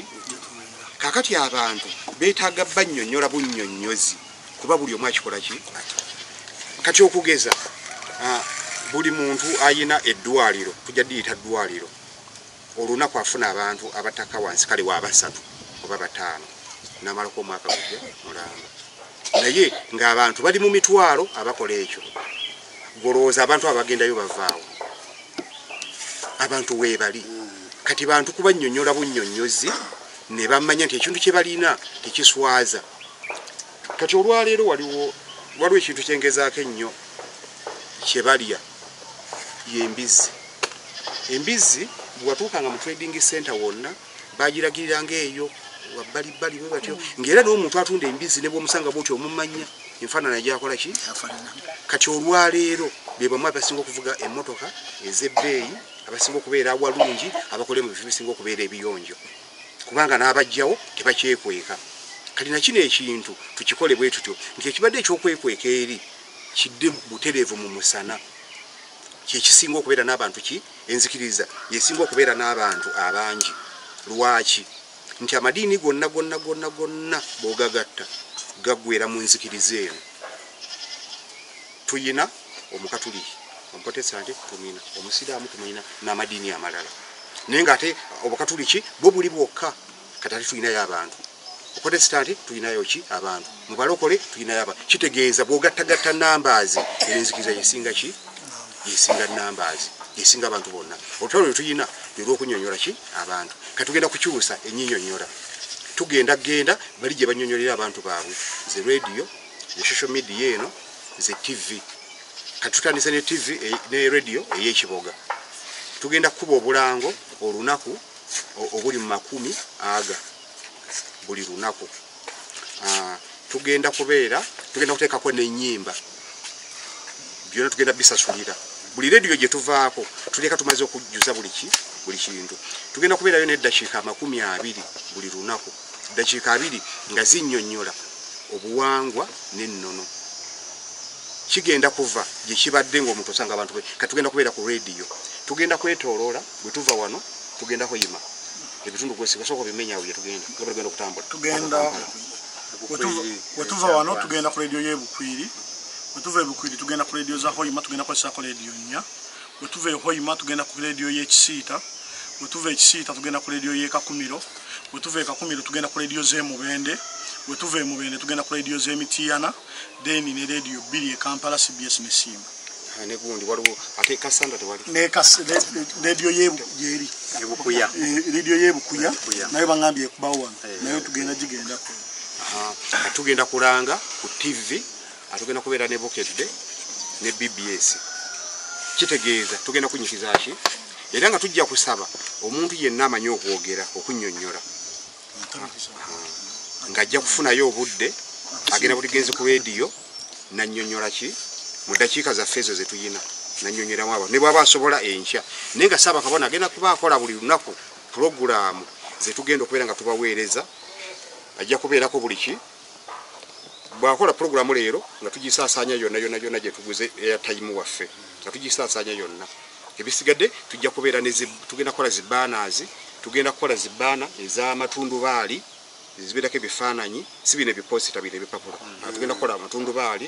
kakati abantu beetaaga bannyonnyola bunnyonnyozi kuba buli omu akikola ki kati okugeza buli muntu ayina eddwaliro tujja diyita ddwaliro olunaku afuna abantu abataka wansi kale wa 3 oba 5 namalako omwaka gujja mulamba naye ng'abantu bali mu mitwalo abakola ekyo golowooza abantu abagendayo bavaawo abantu weebali kati bantu kubannyonnyola bunnyonnyozi ne bamanya nti ekintu kye balina tekiswaza kati olwaleero waliwo ekintu kyengezaako ennyo kye balya embizzi bwewatuukanga mu trading center wonna bagiragiriranga eyo wabbalibbali bwe batyo ng'era n'omuntu atunda embizzi ne bw'omusanga bwotyo omumanya enfaanana gyakola ki kati olwaleero be bamu abasinga okuvuga emmotoka ez'ebbeeyi abasinga okubeera awalungi abakola mu bifo bisinga okubeera ebiyonjo kubanga n'abajjawo tebakyekweka kati nakino ekintu tukikole bwe tutyo nti ekibadde ekyokwekweka eri kidde butereevu mu musana kyekisinga okubeera n'abantu ki enzikiriza yesinga okubeera n'abantu abangi lwaki nti amadiini gonna bw'ogagatta gaggweera mu nzikiriza eno tuyina omukatuliki omuprotestanti tumuyina omusiraamu tumuyina n'amadiini amalala naye ng'ate obukatuliki bwo buli bwokka kati ate tuyinayo abantu oprotestanti tuyinayo ki abantu mu balokole tuyinayo abantu kitegeeza bw'ogattagatta nambaazi enzikiriza yesinga ki yesinga nambaazi yesinga abantu bonna olutalo lwe tuyina lwe lw'okunnyonnyola ki abantu kati tugenda kukyusa ennyinyonnyola tugenda bali gye bannyonnyolera abantu baabwe ze radio ze social media eno ze tv kati tutandise ne tv ne radio ey'ekiboga tugenda kukuba obulango olunaku obuli mu 10 buli lunaku tugenda kuteekako n'ennyimba byonna tugenda bisasulira buli radio gye tuvaako tuleka tumaze okujjuza buli kintu tugenda kubeerayo n'eddakiika 20 buli lunaku eddakiika 2 nga zinnyonnyola obuwangwa n'ennono kigenda kuva gye kibadde ng'omuntu osanga abantu kati tugenda kubeera ku radio tugenda kwetooloola bwe tuva wano tugenda kuyima ebitundu kwesiga soko bimenyawo bye tugenda okutambula wetuva wano tugenda ku radio y'ebukwiri wetuva ebukwiri tugenda ku radio za Hoima tugenda kukozesako radio 4 wetuva Hoima tugenda ku radio y'ekisiita wetuva ekisiita tugenda ku radio y'ekakumiro wetuva ekakumiro tugenda ku radio z'emubende wetuva emubende tugenda ku radio z'emitiyana deni ne radio 2 Kampala CBS ne Simba ne gundi waliwo ate Kasanda tewali ne radio yeri ebukuya radio yebukuya nayo bangambye kubawa nayo tugenda ko tugenda kulanga ku TV atugenda kubeera ne Bokedde ne BBS kitegeeza tugenda kunyikiza ki era nga tujja kusaba omuntu yenna amanyi okwogera okunnyonnyola ng'ajja kufunayo obudde agenda buligenzi ku radio nannyonnyola ki mu ddakiika zaffe ezo ze tuyina nannyonnyolamu abantu ne bw'aba asobola enkya naye nga Ssaabakabona agenda kuba akola buli lunaku pulogulaamu ze tugenda okubeera nga tubaweereza ajja kubeerako buli ki bw'akola pulogulaamu leero nga tugisaasaanya yonna gye tuguze airtime waffe nga tugisaasaanya yonna ebisigadde tujja kubeera tugenda kukola zibaanaazi tugenda kukola zibaana ez'amatundubaali zibeerako ebifaananyi si bino ebiposita bino ebipapula tugenda kukola amatundubaali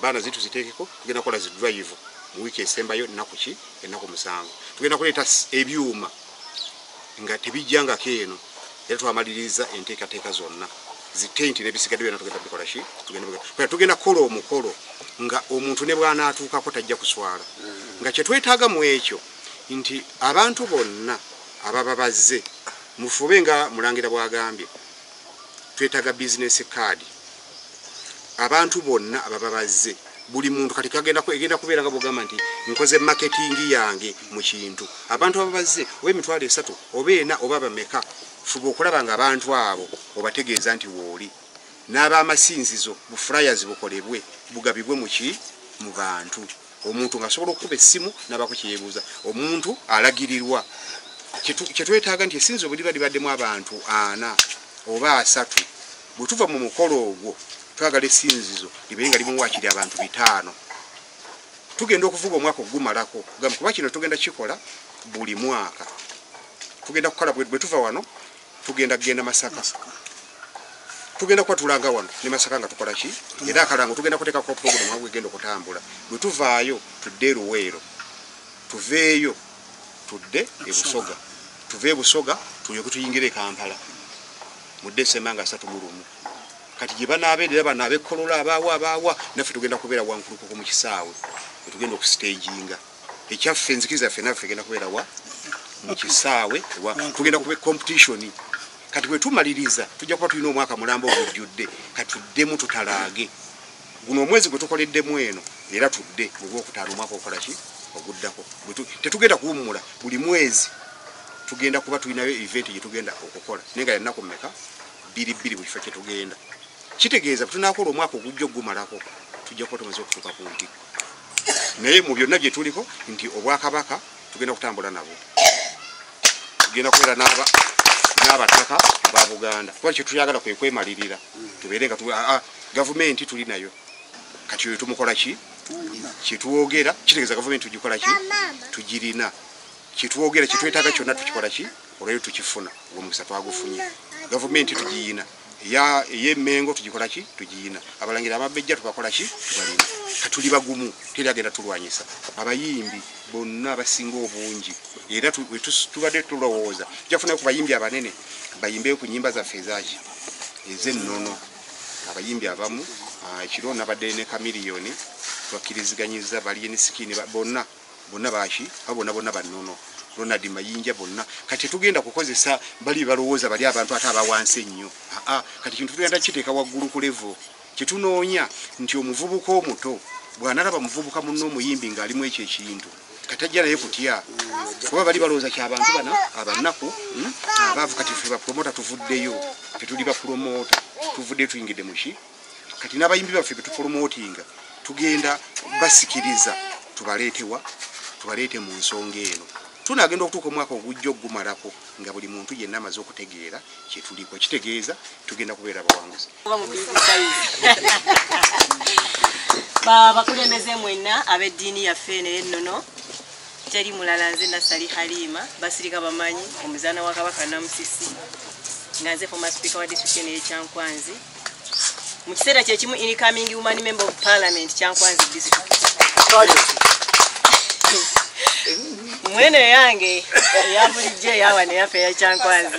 baana zitu ziteekeko tugenda kukola zidrive mu wiiki esembayo ennaku ki ennaku 7 tugenda kuleeta ebyuma nga tebijjangako eno era twamaliriza enteekateeka zonna zitenti n'ebisigadde byonna tugenda bikola ki tugenda kukola omukolo nga omuntu ne bw'anaatuukako tajja kuswala nga kyetwetaaga mu ekyo nti abantu bonna ababa bazze mufube nga mulangira bwagambye twetaaga bizinesi kaadi abantu bonna ababa bazze buli muntu kati egenda kubeera nga bwogamba nti nkoze marketing yange mu kintu abantu ababa bazze oba emitwalo 3 oba 4 oba bameka fuba okulaba nga abantu abo obategeeza nti wooli n'ab'amasinzizo bu flyers bukolebwe bugabibwe mu bantu omuntu ng'asobola okukuba essimu n'abakukiyeebuuza omuntu alagirirwa kyetwetaaga nti essinzizo bwe liba libaddemu abantu 4 oba 3 bwe tuva mu mukolo ogwo twagala essinzizo libe nga limuwaakiri abantu 5 tugenda okuvuga omwaka ogumalako kuba kino tugenda kikola buli mwaka tugenda kukola bwe tuva wano tugenda kugenda Masaka tugenda kwatulanga wano ne Masaka nga tukola ki era akalango tugenda kuteekako program awo egenda okutambula bwe tuvaayo tudde Luweero tuveeyo tudde Busoga tuve Busoga tulyoke tuyingire Kampala mu Desemba nga 31 kati gye banaabeerera banaabe Kolola abaawa naffe tugenda kubeera wankulukuko mu kisaawe tugenda okustaginga ekyaffe enzikiriza ffe naffe tugenda kubeera mu kisaawe tugenda kuba competition kati bwe tumaliriza tujja kuba tulina omwaka mulamba ogujjudde kati tuddemu tutalaage guno omwezi gwe tukoleddemu eno era tudde ogwokutaano omwaka okola ki oguddako tetugenda kuwummula buli mwezi tugenda kuba tulinayo event gye tugenda okukola naye nga yannaku mmeka 2 buli kifo kye tugenda kitegeeza tunakola omwaka ogujja ogumalako tujja kuba tumaze okutuuka ku ntikko naye mu byonna bye tuliko nti obwakabaka tugenda kutambula nabo tugenda kubeera n'abataka ba Buganda kuba kyetuyagala kwe kwemalirira tubeere nga gavumenti tuli nayo kati oyo tumukola ki kyetwogera kitegeeza gavumenti tugikola ki tugirina kyetwogera kyetwetaaga kyonna tukikola ki olwayo tukifuna omukisa twagufunye gavumenti tugiyina ey'Emmengo tugikola ki tugiyina abalangira ababejja tubakola ki tubalina katuli bagumu teri agenda tulwanyisa abayimbi bonna abasinga obungi era tubadde tulowooza tujafuna ku bayimbi abanene bayimbe ku nyimba zaffe ezaki ez'ennono abayimbi abamu ekiro nabadde ne Kamiliyoni twakkirizganyiza Balieni Sikini bonna baki bonna bannono Ronald Mayinja bonna kati tugenda kukozesa bali balowooza bali abantu ate abawansi ennyo kati kintu tugenda kiteeka waggulu ku level kitunoonya nti omuvubuka omuto bw'analaba muvubuka munno omuyimbi ng'alimu ekyo ekintu katajja naye kutya kuba bali balowooza ky'abantu bana abannaku abaavu kati ffe bapromota tuvuddeyo tetuli bapromota tuvuddeyo tuyingidde muki kati n'abayimbi baffe betupromotinga tugenda basikiriza tubaleete mu nsonga eno tunagenda okutuuka omwaka ogujja ogumalako nga buli muntu yenna amaze okutegeera kyetuliko kitegeeza tugenda kubeera bawanguzi bakulembeze mwenna ab'eddiini yaffe n'ennono teri mulala nze Nasali Halima basirika bamanyi omuzaana wa Kabaka Namusisi nga nze former speaker wa district eno Kyankwanzi mu kiseera kyekimu incoming woman member of parliament Kyankwanzi district mwene yange yabulijje yawa neyaffe ya Kyankwanzi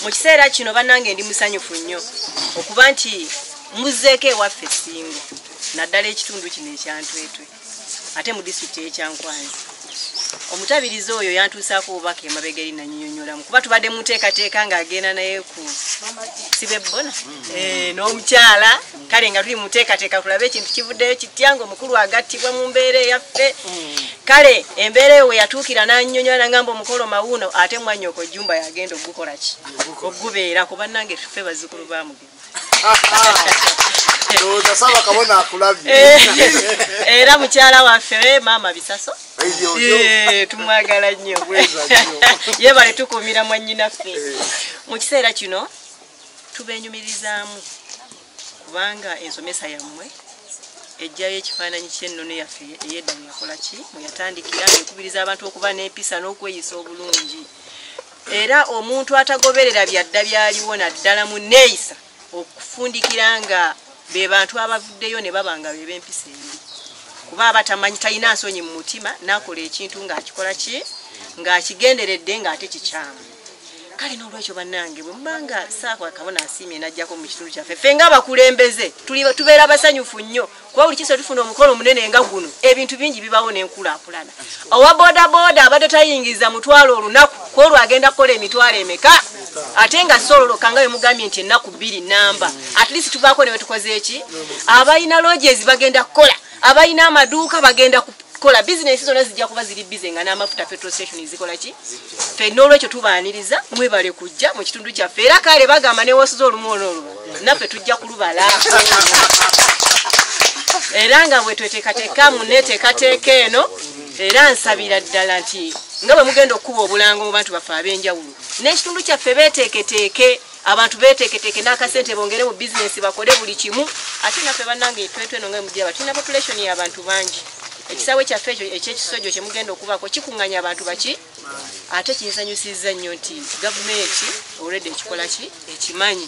mu kiseera kino bannange ndi musanyufu nnyo okuba nti muzzeeko ewaffe Ssingo naddala ekitundu kino ekyantwetwe ate mu district y'Ekyankwanzi omutabirizi oyo yantuusaako obubaka emabega eri nannyonnyolamu kuba tubadde muteekateeka ng'agenda naye ku Sibebbona n'omukyala kale nga tuli muteekateeka tulabe ekintu kivuddeyo kitya ng'omukulu agattibwa mu mbeera eyaffe kale embeera eyo we yatuukira n'annyonnyola ngamba omukolo mawuuno ate mwannyoko Jjumba yagenda ogukola ki ogubeera kuba nange tuffe bazzukulu ba Mugema era mukyala waffe maama Bisaso tumwagala nnyo yebale tukuumira mwannyinaffe mu kiseera kino tubenyumirizaamu kubanga ensomesa yammwe ejjayo ekifaananyi ky'ennono yaffe ey'edda yakola ki mwe yatandikira nekubiriza abantu okuba n'empisa n'okweyisa obulungi era omuntu atagoberera byadda byaliwo naddala mu neeyisa okufundikira nga be bantu abavuddeyo ne baba nga be b'empisa embi kuba abatamanyi talina nsonyi mu mutima nakola ekintu ng'akikola ki ng'akigenderedde ng'ate kikyamu. Kale n'olwekyo bannange bwe mubanga Saako Kabona asiimye n'ajjako mu kitundu kyaffe ffe ng'abakulembeze tubeera basanyufu nnyo kuba buli kiso tufuna omukolo omunene nga guno ebintu bingi bibawo n'enkulaakulana. Owa boodabooda abadde tayingiza mutwalo olunaku kwolwo agenda kukola emitwalo emeka ate nga sololoka nga bemugambye nti ennaku 2 namba at least tubaako ne wetukoze eki abalina lodges bagenda kukola abalina amaduuka bagenda kola business zonna zijja kuba ziri busy nga n'amafuta petrol station zikola ki ffe n'olwekyo tubaaniriza mwebale kujja mu kitundu kyaffe era kale bagamba ne wosuza olumu olwo naffe tujja kulubala era nga bwe tweteekateeka mu neteekateeka eno era nsabira ddala nti nga bwe mugenda okukuba obulango mu bantu baffe ab'enjawulo n'ekitundu kyaffe beeteeketeeke abantu beeteeketeeke n'akasente bongere mu bizinesi bakole buli kimu ate naffe bannange twetwe eno nga mujjaba tulina population y'abantu bangi ekisawe kyaffe ekyo ekyekisojjo kye mugenda okubaako kikuŋŋanya abantu baki ate kinsanyusizza nnyo nti gavumenti olwedde ekikola ki ekimanyi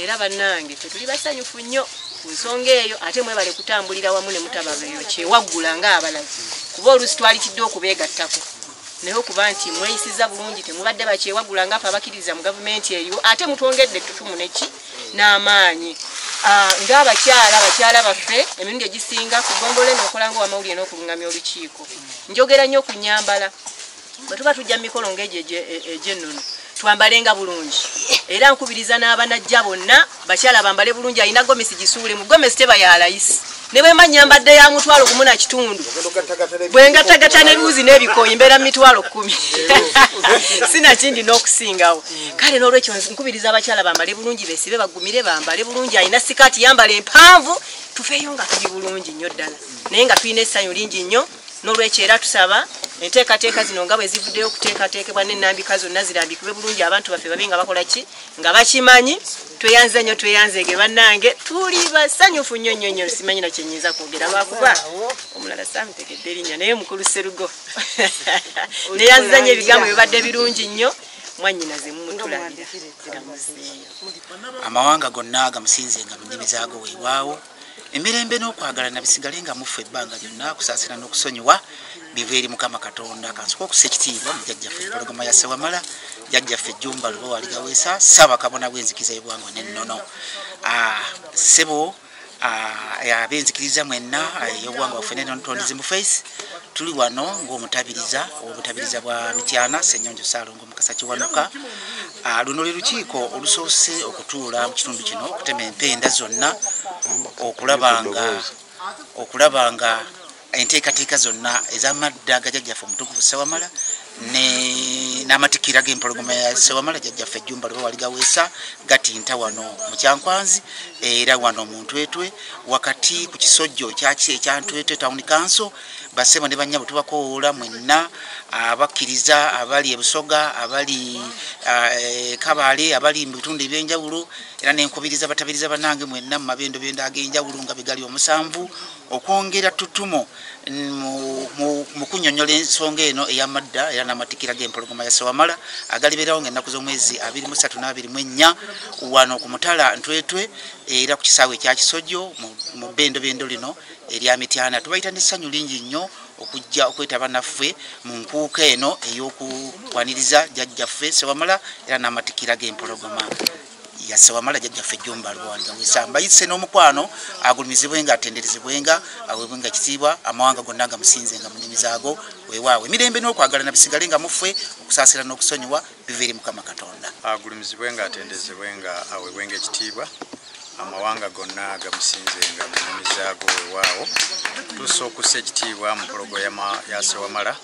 era bannange ffe tuli basanyufu nnyo ku nsonga eyo ate mwebale kutambulira wamu ne mutababeyo kyewaggula ng'abalala kuba oluusi twalitidde okubeegattako naye okuba nti mweyisiza bulungi temubadde bakyewaggula ng'afe abakkiriza mu gavumenti eyo ate mutwongedde ettutumu neki n'amaanyi ng'abakyala baffe emirundi egisinga kugombole n'okola ng'owamawulire n'okulungamya olukiiko njogera nnyo ku nnyambala bwe tuba tujja mu mikolo ng'egyo egy'ennono twambalenga bulungi era nkubiriza n'abanajja bonna bakyala bambale bulungi alina gomesi gisuule mu gomesi teba ya layisi ne bwe manyambadde ya mutwalo gumu na kitundu bwe ngattagatta ne luuzi n'ebikoyi mbeera mu mitwalo 10 sina kindi n'okusingawo kale n'olwekyo nkubiriza abakyala bambale bulungi besibe bagumire bambale bulungi alina sikaati yambala empanvu tufeeyo nga tuli bulungi nnyo ddala naye nga tulina essanyu lingi nnyo n'olwekyo era tusaba enteekateeka zino nga bwe zivuddeyo okuteekateekebwa n'ennambika zonna zirambikibwe bulungi abantu baffe babe nga bakola ki nga bakimanyi tweyanze nnyo tweyanzege bannange tuli basanyufu nnyo nnyo nnyo simanyi na kye nnyinza kwogera lwakuba omulala saamutegedde erinnya naye mukulu Serugo neyanziza nnyo ebigambo bibadde birungi nnyo mwannyina ze mumutulabira ziramuzeeyo amawanga gonna agamusinzenga mu nnimi zaago weewaawo emirembe n'okwagalana bisigale nga muffe ebbanga lyonna kusaasira n'okusonyiwa biva eri Mukama Katonda kansoka okussa ekitiibwa mu jjajjaffe empologoma ya Ssewamala jjajjaffe Jjumba Lubowa Aligaweesa Ssaaba Kabona w'enzikiriza y'obuwangwa n'ennono ssebo ab'enzikiriza mwenna ey'obuwangwa bwaffe n'ennono Tourism Face tuli wano ng'omutabiriza obutabiriza bwa Mityana Ssennyonjo Ssaalongo Mukasa Kiwanuka luno lwe lukiiko olusoose okutuula mu kitundu kino okutema empenda zonna okulaba nga enteekateeka zonna ez'amadda ga jjajjaffe omutukuvu Ssewamala n'amatikkira g'empologoma ya Ssewamala jjajjaffe Jjumba Lubowa Aligaweesa gatinta wano mu Kyankwanzi era wano mu Ntwetwe wakati ku kisojjo ekya Ntwetwe Town Council bassebo ne bannyabo tubakoola mwenna abakkiriza abali e Busoga abali Kabale abali mu bitundu eby'enjawulo era n'enkubiriza batabiriza bannange mwenna mu mabendobendo ag'enjawulo nga bigali 7 okwongera ttutumo mu kunnyonnyola ensonga eno ey'amadda era n'amatikkira g'empologoma ya Ssewamala agalibeerawo ng'ennaku z'omwezi 23 n'24 wano ku Mutala Ntwetwe era ku kisaawe ekya Kisojjo mu bbendobendo lino erya Mityana tubayita n'essanyu lingi nnyo okujja okwetaba naffe mu nkuuka eno ey'okukwaniriza jjajjaffe Ssewamala era n'amatikkira g'empologoma ya Ssewamala jjajjaffe Jjumba Lubowa Aligaweesa mbayise n'omukwano agulumizibwenga atenderezebwenga aweebwenga ekitiibwa amawanga gonna gamusinzenga mu nnimi zaago weewaawo emirembe n'okwagalana bisigale nga muffe okusaasira n'okusonyiwa biva eri Mukama Katonda agulumizibwenga atenderezebwenga aweebwenga ekitiibwa amawanga gonna gamusinzenga mu nnimi zaago weewaawo tussa okussa ekitiibwa mu pologoyama ya Ssewamala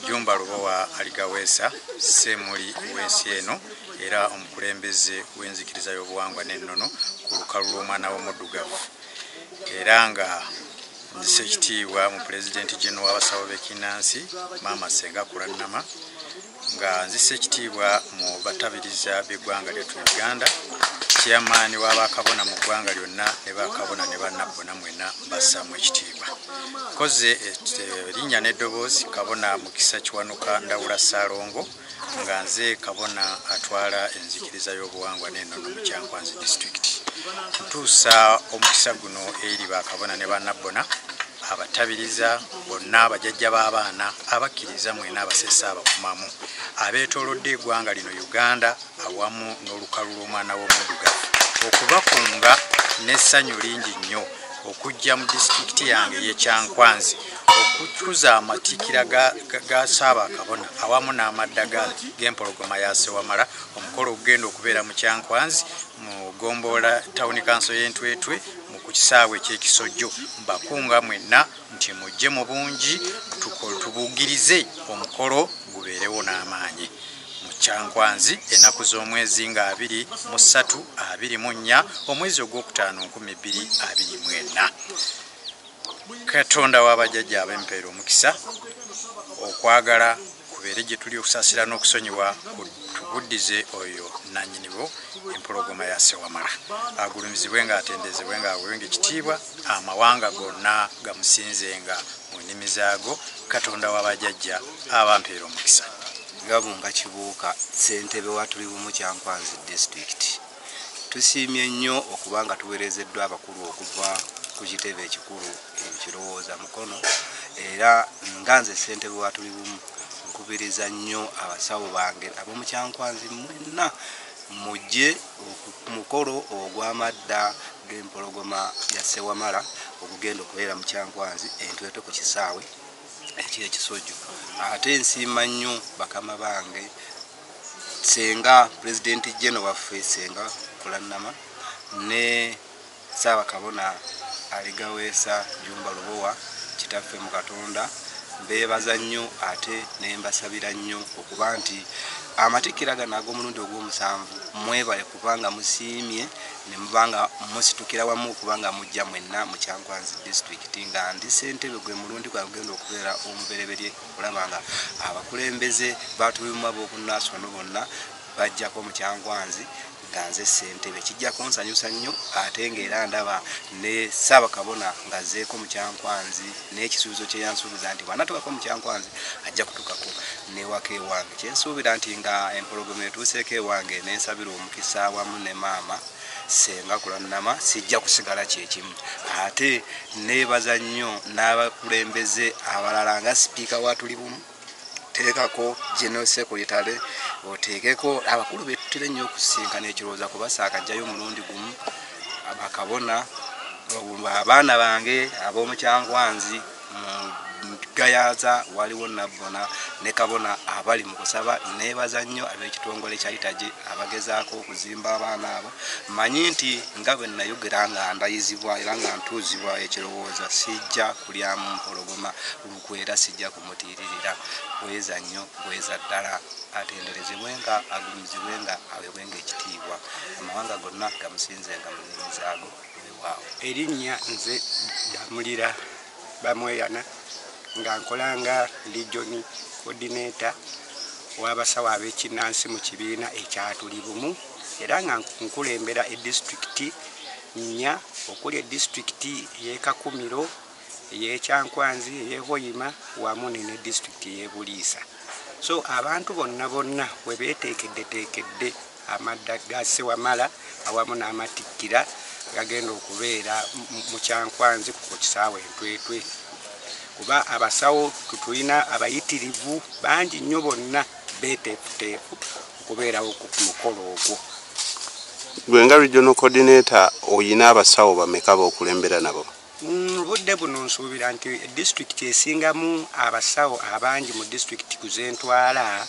Jjumba Lubowa Aligaweesa ssemuli w'ensi eno era omukulembeze w'enzikiriza y'obuwangwa n'ennono ku lukalu lw'omwana w'omuddugavu era nga nzisa ekitiibwa mu pulezidenti general w'abasawo b'ekinnansi Maama Ssenga Kulannama nga nzisa ekitiibwa mu batabiriza b'eggwanga lyettu Uganda chairman w'abakabona mu ggwanga lyonna ne bakabona ne bannabbona mwenna bassaamu ekitiibwa koze erinnya n'eddoboozi Kabona Mukisa Kiwanuka Ndawula Ssaalongo nga nze Kabona atwala enzikiriza y'obuwangwa n'ennono mu Kyankwanzi district ntuusa omukisa guno eri bakabona ne bannabbona abatabiriza bonna abajjajja b'abaana abakkiriza mwena abasesa abakumamu abeetoolodde eggwanga lino Uganda awamu n'olukalu lw'omwana w'omuddugavu okubakunga n'essanyu lingi nnyo okujja mu disitulikiti yange y'Ekyankwanzi okukuza amatikkira ga Ssaabakabona awamu n'amaddaga g'empologoma ya Ssewamala omukolo ogenda okubeera mu Kyankwanzi mu Gombola Town Council y'Entwetwe mu ku kisaawe eky'Ekisojjo mbakunga mwenna nti mujje mu bungi tubugirize omukolo gubeerewo n'amaanyi mu Kyankwanzi ennaku z'omwezi nga 23/24 omwezi ogwokutaano 2024. Katonda w'abajjajja ab'empeera omukisa okwagala kubeere gye tuli okusaasira n'okusonyiwa tubuddize oyo nannyinibo empologoma ya Ssewamala agulumizibwe nga atendezebwe nga awewenga ekitiibwa amawanga gonna gamusinzenga mu nnimi zaago Katonda w'abajjajja abampeera omukisa. Gabunga Kibuuka ssentebe wa Tuli Bumu Kyankwanzi District tusiimye nnyo okuba nga tuweerezeddwa abakulu okuva ku kitebe ekikulu ekirowooza mukono era nga nze ssentebe wa Tuli Bumu nkubiriza nnyo abasawo bange ab'omu Kyankwanzi mwenna mujje ku mukolo ogw'amadda g'empologoma ya Ssewamala okugenda okubeera mu Kyankwanzi Entwetwe ku kisaawe eky'Ekisojjo. Ate nsiima nnyo bakama bange Ssenga Pulezidenti Jeno waffe Ssenga Kulannama ne Ssaabakabona Aligaweesa Jumba Lubowa kitaffe mu Katonda mbeebaza nnyo ate ne mbasabira nnyo okuba nti amatikkira gano ag'omulundi ogw'omusanvu mwebale kubanga musiimye ne mubanga musitukira wamu okubanga mujja mwenna mu Kyankwanzi District nga ndi ssentebe gwe mulundi gwagenda okubeera omubereberye olaba nga abakulembeze batubimwa b'okunaaswa no bonna bajjako mu Kyankwanzi nga nze ssentebe kijja kunsanyusa nnyo ate ng'era ndaba ne Ssaabakabona ng'azzeeko mu Kyankwanzi n'ekisuubizo kye yansuubiza nti bw'anatukako mu Kyankwanzi ajja kutukako n'ewaka ewange kyensuubira nti nga empologoma etuuseeko ewange n'ensabira omukisa wamu ne maama Ssenga Kulannama sijja kusigala kyekimu ate neebaza nnyo n'abakulembeze abalala nga sipiika wa Tuli Bumu teekako General Secretary oteekeko abakulu betutire nnyo okusinkana ekirowooza kubasaaka ajjayo omulundi gumu Bakabona abaana bange ab'omu Kyankwanzi Gayaza waliwo Nabbona ne Kabona abali mu kusaba neebaza nnyo ab'ekitongole kya Itaje abagezaako okuzimba abaana abo manyi nti nga bwe nayogera nga ndayizibwa era nga ntuuzibwa ekirowooza sijja kulyamu mpologoma lukwera sijja kumutiiririra bweza nnyo bweza ddala atenderezebwenga agumizibwenga awebwenga ekitiibwa amawanga gonna gamusinzenga mu nnimi zaago wewaawo. Erinnya nze Damulira Bamweyana nga nkolanga Region Coordinator w'abasawo ab'ekinnansi mu kibiina ekya Tuli Bumu era nga nkulembera edistrict 4 okuli edistrict y'e Kakumiro y'e Kyankwanzi y'e Hoima wamu ne district y'e Buliisa. So abantu bonna we beeteekedde amadda ga Ssewamala awamu n'amatikkira gagenda okubeera mu Kyankwanzi ku kisaawe Entwetwe kuba abasawo tutulina abayitirivu bangi nnyo bonna beeteefuteefu okubeerawo ku mukolo ogwo. Gwe nga Regional Coordinator oyina abasawo bameka b'okulembera nabo? Budde buno nsuubira nti district esingamu abasawo abangi mu district kuzentwala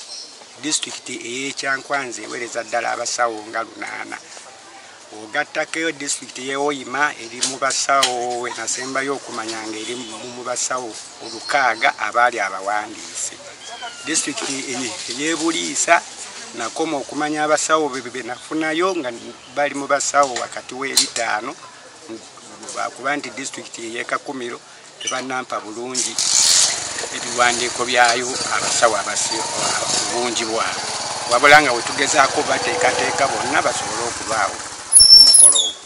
district ey'e Kyankwanzi ewereza ddala abasawo nga 8. Ogattako district y'e Hoima eri mu basawo enasembayo okumanya nga eri mu basawo 600 abaali abawandiise. District y'e Buliisa nakoma okumanya abasawo be nafunayo nga bali mu basawo wakati w'ebitaano kuba nti district y'e Kakumiro tebanampa bulungi ebiwandiiko byayo abasawo obungi bwabwe wabula nga we tugezaako bateekateeka bonna basobole okubaawo omukolo ogwo.